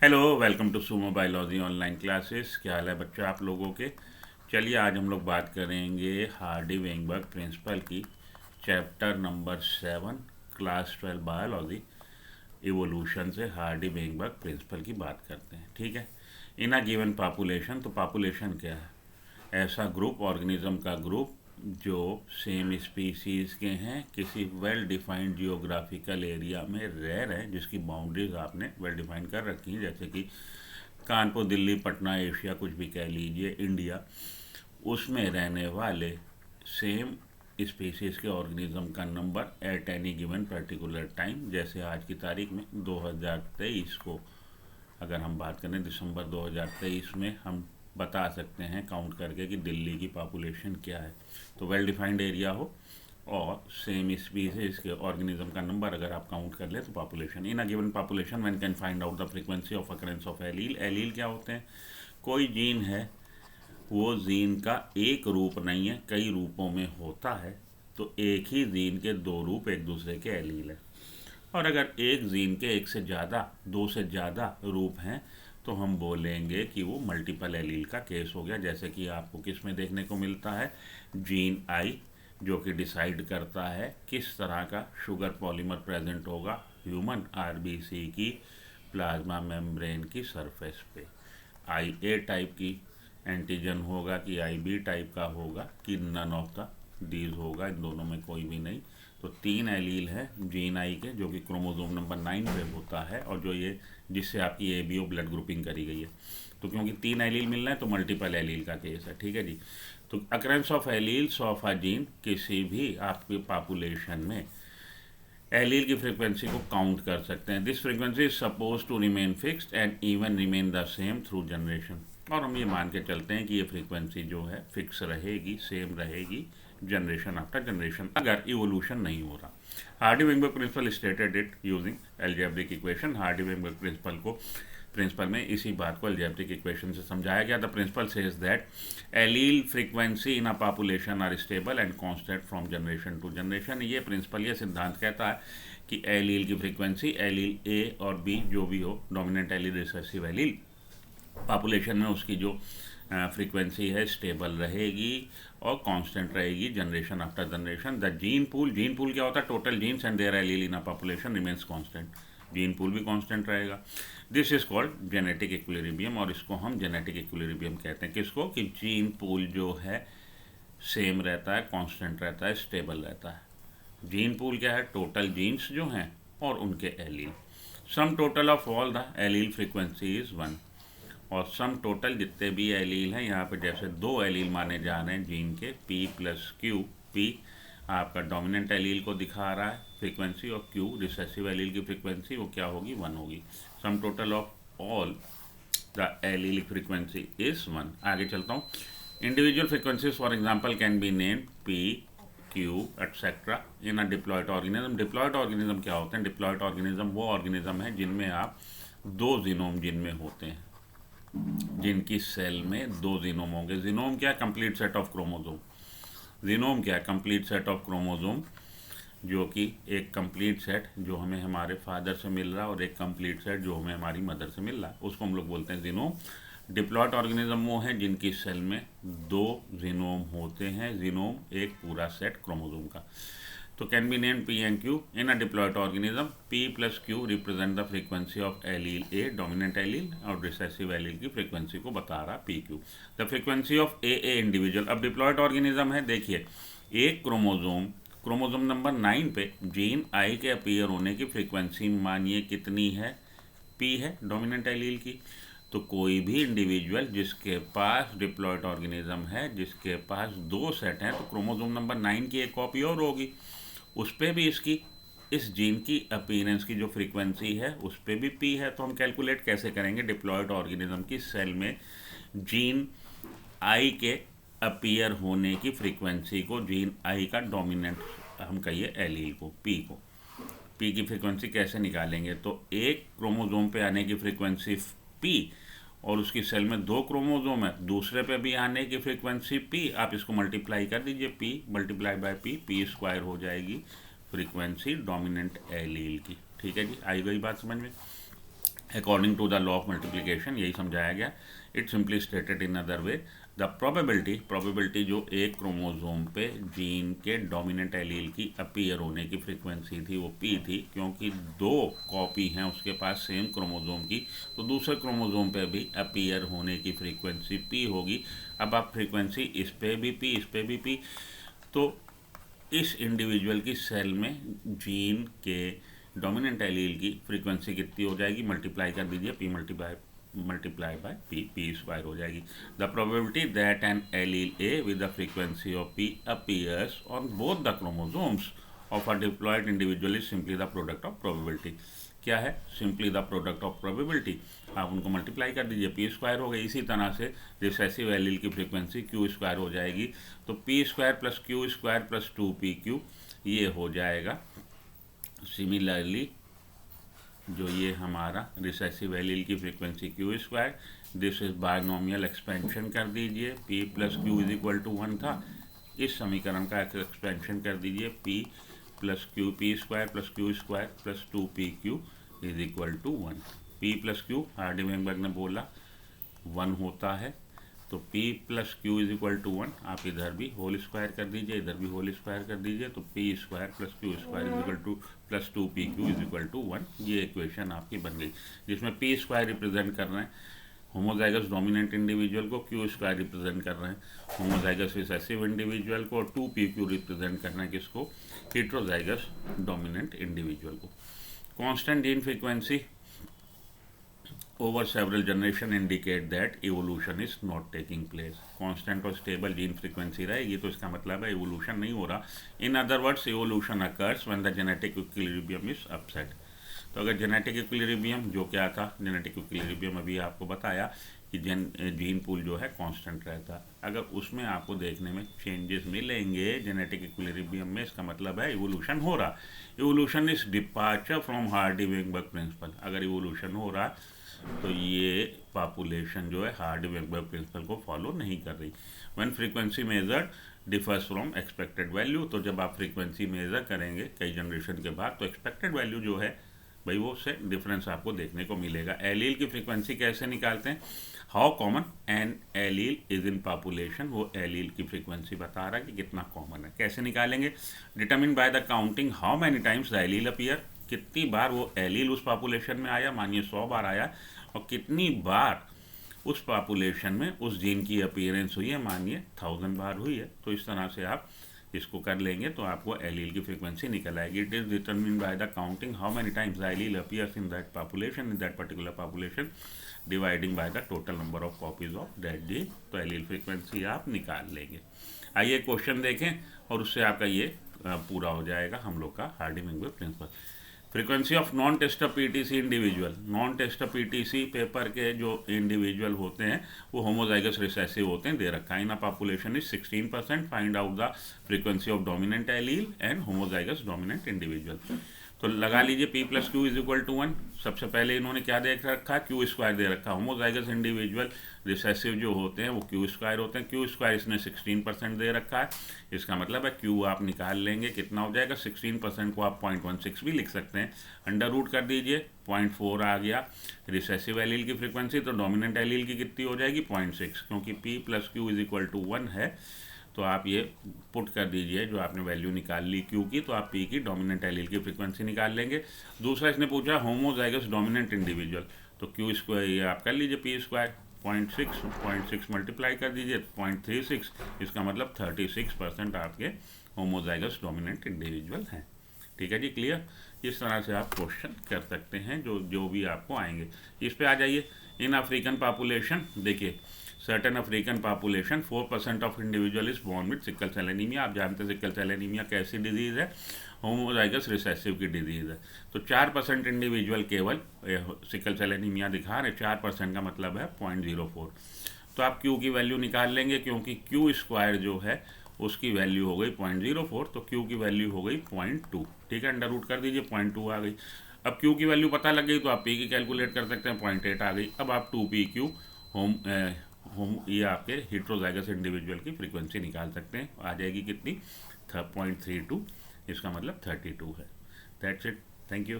Hello, welcome to Sumo biology online classes. क्या हाल है बच्चों आप लोगों के। चलिए आज हम लोग बात करेंगे हार्डी वेंगबर्ग प्रिंसिपल की, chapter number 7, class 12 biology, evolution से हार्डी वेंगबर्ग प्रिंसिपल की बात करते हैं। ठीक है। इन अ गिवन पॉपुलेशन, तो पॉपुलेशन क्या है? ऐसा ग्रुप, ऑर्गेनिज्म का ग्रुप जो सेम स्पीसीज़ के हैं, किसी वेल डिफाइंड जियोग्राफिकल एरिया में रह रहे हैं, जिसकी बाउंड्रीज आपने वेल डिफाइन कर रखी हैं, जैसे कि कानपुर, दिल्ली, पटना, एशिया, कुछ भी कह लीजिए, इंडिया, उसमें रहने वाले सेम स्पीसीज़ के ऑर्गेनिज्म का number at any given particular time, जैसे आज की तारीख में 2023 को अगर हम बात करें, दिसंबर 2023 में हम बता सकते हैं काउंट करके कि दिल्ली की पॉपुलेशन क्या है। तो वेल डिफाइंड एरिया हो और सेम स्पीसीज के ऑर्गेनिज्म का नंबर अगर आप काउंट कर ले तो population. In a given population one can find out the frequency of occurrence of allele. Allele क्या होते हैं? कोई जीन है, वो जीन का एक रूप नहीं है, कई रूपों में होता है, तो एक ही जीन के दो रूप एक दूसरे के एलील है। और अगर एक जीन के एक से ज़्यादा, दो से ज़्यादा रूप हैं, तो हम बोलेंगे कि वो मल्टीपल एलील का केस हो गया। जैसे कि आपको किस में देखने को मिलता है? जीन आई, जो कि डिसाइड करता है किस तरह का शुगर पॉलीमर प्रेजेंट होगा ह्यूमन आरबीसी की प्लाज्मा मेम्ब्रेन की सरफेस पे। आई ए टाइप की एंटीजन होगा कि आई बी टाइप का होगा कि नन ऑफ द डीज होगा, इन दोनों में कोई भी नहीं। तो तीन एलील है जीन आई के, जो कि क्रोमोसोम नंबर 9 पे होता है, और जो ये जिससे आपकी A B O blood grouping करी गई है। तो क्योंकि तीन एलील मिल रहे हैं तो मल्टीपल एलील का केस है। ठीक है जी। तो occurrence of alleles of a gene, किसी भी आपकी पॉपुलेशन में एलील की फ्रीक्वेंसी को काउंट कर सकते हैं। This frequency is suppose to remain fixed and even remain the same through generation. और हम ये मान के चलते हैं कि ये फ्रीक्वेंसी जो है फिक्स रहेगी, सेम रहेगी जनरेशन आफ्टर जनरेशन, अगर इवोल्यूशन नहीं हो रहा। Hardy Weinberg principle stated it using algebraic equation. Hardy Weinberg principle में इसी बात को एल्जेब्रिक इक्वेशन से समझाया गया। The principle says that allele frequency in a population are stable and constant from generation to generation. ये प्रिंसिपल, ये सिद्धांत कहता है कि एलील की फ्रीक्वेंसी, एलील ए और बी जो भी हो, dominant allele, recessive allele, population में उसकी जो फ्रीक्वेंसी है स्टेबल रहेगी और कांस्टेंट रहेगी generation after generation. The gene pool क्या होता है? Total genes and their allele in a population remains constant. Gene pool भी कांस्टेंट रहेगा। This is called genetic equilibrium, और इसको हम जेनेटिक इक्विलिब्रियम कहते हैं। किसको? कि जीन पूल जो है सेम रहता है, कांस्टेंट रहता है, स्टेबल रहता है। जीन पूल क्या है? टोटल जीन्स जो हैं और उनके allele. Some total of all the allele frequency is 1। और सम टोटल जितने भी एलील हैं, यहाँ पे जैसे दो एलील माने जा रहे हैं जीन के, P प्लस Q। P आपका डोमिनेंट एलील को दिखा रहा है फ्रीक्वेंसी, और Q रिसेसिव एलील की फ्रीक्वेंसी, वो क्या होगी? 1 होगी। Sum total of all the allele frequency is 1। आगे चलता हूँ। Individual frequencies for example can be named P, Q etcetera in a diploid organism. Diploid organism क्या होते हैं? डिप्लॉयड ऑर्गेनिज्म वो ऑर्गेनिज्म है जिनमें आप दो जीनोम जिनमें होते हैं, जिनकी सेल में दो जीनोम होंगे। जीनोम क्या है? Complete set of chromosome. Genome क्या है? कंप्लीट सेट ऑफ क्रोमोसोम, जो कि एक कंप्लीट सेट जो हमें हमारे फादर से मिल रहा है और एक कंप्लीट सेट जो हमें हमारी मदर से मिल रहा है, उसको हम लोग बोलते हैं जीनोम। डिप्लॉयड ऑर्गेनिज्म वो हैं जिनकी सेल में दो जीनोम होते हैं, जीनोम एक पूरा सेट क्रोमोसोम का। तो can be named P and Q in a diploid organism. P plus Q represent the frequency of allele A, dominant allele, और recessive allele की frequency को बता रहा PQ। The frequency of AA individual। अब diploid organism है, देखिए एक chromosome number 9 पे जीन आई के अपीयर होने की फ्रीक्वेंसी मानिए कितनी है? P है डोमिनेंट एलील की। तो कोई भी इंडिविजुअल जिसके पास डिप्लॉयड ऑर्गेनिज्म है, जिसके पास दो सेट हैं, तो क्रोमोसोम नंबर 9 की एक कॉपी और होगी, उस पर भी इसकी, इस जीन की अपीयरेंस की जो फ्रीक्वेंसी है उस पर भी P है। तो हम कैलकुलेट कैसे करेंगे डिप्लॉयड ऑर्गेनिज्म की सेल में जीन आई के अपीयर होने की फ्रीक्वेंसी को, जीन आई का डोमिनेंट हम कहिए एलील को, P की फ्रीक्वेंसी कैसे निकालेंगे? तो एक क्रोमोसोम पे आने की फ्रीक्वेंसी P, और उसकी सेल में दो क्रोमोसोम है, दूसरे पे भी आने की फ्रीक्वेंसी P। आप इसको मल्टीप्लाई कर दीजिए, P multiply by P square हो जाएगी फ्रीक्वेंसी डोमिनेंट एलील की। ठीक है जी, आई गई बात समझ में। According to the law of multiplication, यही समझाया गया। It simply stated in other way, the probability जो एक क्रोमोसोम पे जीन के डोमिनेंट एलील की अपीयर होने की फ्रीक्वेंसी थी वो पी थी, क्योंकि दो कॉपी हैं उसके पास सेम क्रोमोसोम की, तो दूसरे क्रोमोसोम पे भी अपीयर होने की फ्रीक्वेंसी पी होगी। अब आप फ्रीक्वेंसी इस पे भी पी, इस पे भी पी, तो इस इंडिविजुअल की सेल में जीन के डोमिनेंट एलील की फ्रीक्वेंसी कितनी हो जाएगी, मल्टीप्लाई कर दीजिए, p multiply by p square हो जाएगी। The probability that an allele A with the frequency of p appears on both the chromosomes of a diploid individual is simply the product of probability. क्या है? Simply the product of probability. आप उनको multiply कर दीजिए, P square हो गई। इसी तरह से रिसेसिव एलील की फ्रीक्वेंसी क्यू स्क्वायर हो जाएगी, तो p square plus q square plus 2pq ये हो जाएगा। सिमिलरली जो ये हमारा रिसेसिव एलील की frequency q square, this is binomial expansion कर दीजिए, p plus q is equal to 1 था, इस समीकरण का एक्सपेंशन कर दीजिए, p plus q p square plus 2pq is equal to 1। p plus q Hardy Weinberg ने बोला 1 होता है, तो p plus q is equal to 1, आप इधर भी होल स्क्वायर कर दीजिए, इधर भी होल स्क्वायर कर दीजिए, तो p square plus q square is equal to plus 2pq is equal to 1। ये इक्वेशन आपकी बन गई, जिसमें p स्क्वायर रिप्रेजेंट कर रहे हैं होमोजाइगस डोमिनेंट इंडिविजुअल को, क्यू स्क्वायर रिप्रेजेंट कर रहे हैं होमोजाइगस रिसेसिव इंडिविजुअल को, 2pq रिप्रेजेंट करना है किसको, हेट्रोजाइगस डोमिनेंट इंडिविजुअल को। Constant gene frequency over several generation indicate that evolution is not taking place। Constant और स्टेबल जीन फ्रीक्वेंसी रहेगी तो इसका मतलब है इवोल्यूशन नहीं हो रहा। In other words evolution occurs when the genetic equilibrium is upset. तो अगर जेनेटिक इक्विलिब्रियम, जो क्या था जेनेटिक इक्विलिब्रियम, अभी आपको बताया कि जीन पूल जो है कांस्टेंट रहता है, अगर उसमें आपको देखने में चेंजेस मिलेंगे जेनेटिक इक्विलिब्रियम में, इसका मतलब है इवोल्यूशन हो रहा। Evolution is departure from Hardy Weinberg principle. अगर इवोल्यूशन हो रहा तो ये पॉपुलेशन जो है हार्डी-वेंबर्ग प्रिंसिपल को फॉलो नहीं कर रही। When frequency measured differs from expected value, तो जब आप फ्रीक्वेंसी मेजर करेंगे कई जनरेशन के बाद तो एक्सपेक्टेड वैल्यू जो है भाई वो से डिफरेंस आपको देखने को मिलेगा। एलील की फ्रीक्वेंसी कैसे निकालते हैं, how common an allele is in population, वो एलील की फ्रीक्वेंसी बता रहा है कि कितना कॉमन है। कैसे निकालेंगे, determine by the counting how many times the allele appear, कितनी बार वो एलील उस पॉपुलेशन में आया, मानिए 100 बार आया, और कितनी बार उस पॉपुलेशन में उस जीन की अपीयरेंस हुई है, मानिए 1000 बार हुई है। तो इस तरह से आप इसको कर लेंगे तो आपको एलील की फ्रीक्वेंसी निकल आएगी। It is determined bye the counting how many times the allele appears in that population, in that particular population, dividing by the total number of copies of that gene. तो allele frequency आप निकाल लेंगे। आइए question देखें और उससे आपका ये पूरा हो जाएगा हम लोग का Hardy Weinberg principle. Frequency of non taster PTC individual, non taster PTC paper के जो इंडिविजुअल होते हैं वो होमोजाइगस रिसेसिव होते हैं, दे रखा है। In population is 16%, find out the frequency of dominant allele and homozygous dominant individual. तो लगा लीजिए p plus q is equal to 1। सबसे पहले इन्होंने क्या दे रखा है, क्यू स्क्वायर दे रखा है। होमोजाइगस इंडिविजुअल रिसेसिव जो होते हैं वो क्यू स्क्वायर होते हैं, क्यू स्क्वायर इसने 16% दे रखा है, इसका मतलब है क्यू आप निकाल लेंगे कितना हो जाएगा, 16% को आप 0.16 भी लिख सकते हैं, अंडर रूट कर दीजिए, 0.4 आ गया। रिसेसिव एलील की फ्रीक्वेंसी तो डोमिनेंट एलील की कितनी हो जाएगी, 0.6, क्योंकि p plus q is equal to 1 है। तो आप ये पुट कर दीजिए जो आपने वैल्यू निकाल ली क्यू की, तो आप पी की डोमिनेंट एलील की फ्रीक्वेंसी निकाल लेंगे। दूसरा इसने पूछा होमोजाइगस डोमिनेंट इंडिविजुअल, तो क्यू स्क्वायर ये आप कर लीजिए पी स्क्वायर, 0.6 मल्टीप्लाई कर दीजिए 0.36, इसका मतलब 36% आपके होमोजाइगस डोमिनेंट इंडिविजुअल हैं। ठीक है जी, क्लियर। इस तरह से आप क्वेश्चन कर सकते हैं जो भी आपको आएंगे। इस पे आ जाइए। इन अफ्रीकन पॉपुलेशन, देखिए certain African population 4% of individual is born with sickle cell anaemia. आप जानते हैं सिकल सेल एनीमिया कैसी डिजीज़ है, होमोजाइगस रिसेसिव की डिजीज़ है। तो 4% इंडिविजुअल केवल सिकल सेल एनीमिया दिखा रहे, 4% का मतलब है 0.04। तो आप क्यू की वैल्यू निकाल लेंगे, क्योंकि क्यू स्क्वायर जो है उसकी वैल्यू हो गई 0.04, तो क्यू की वैल्यू हो गई 0.2। ठीक है, अंडर रूट कर दीजिए, 0.2 आ गई। अब क्यू की वैल्यू पता लग गई तो आप पी की कैलकुलेट कर सकते हैं, 0.8 आ गई। अब आप 2pq ये आपके हेट्रोजाइगस इंडिविजुअल की फ्रीक्वेंसी निकाल सकते हैं, आ जाएगी कितनी, 0.32, इसका मतलब 32 है। That's it, thank you.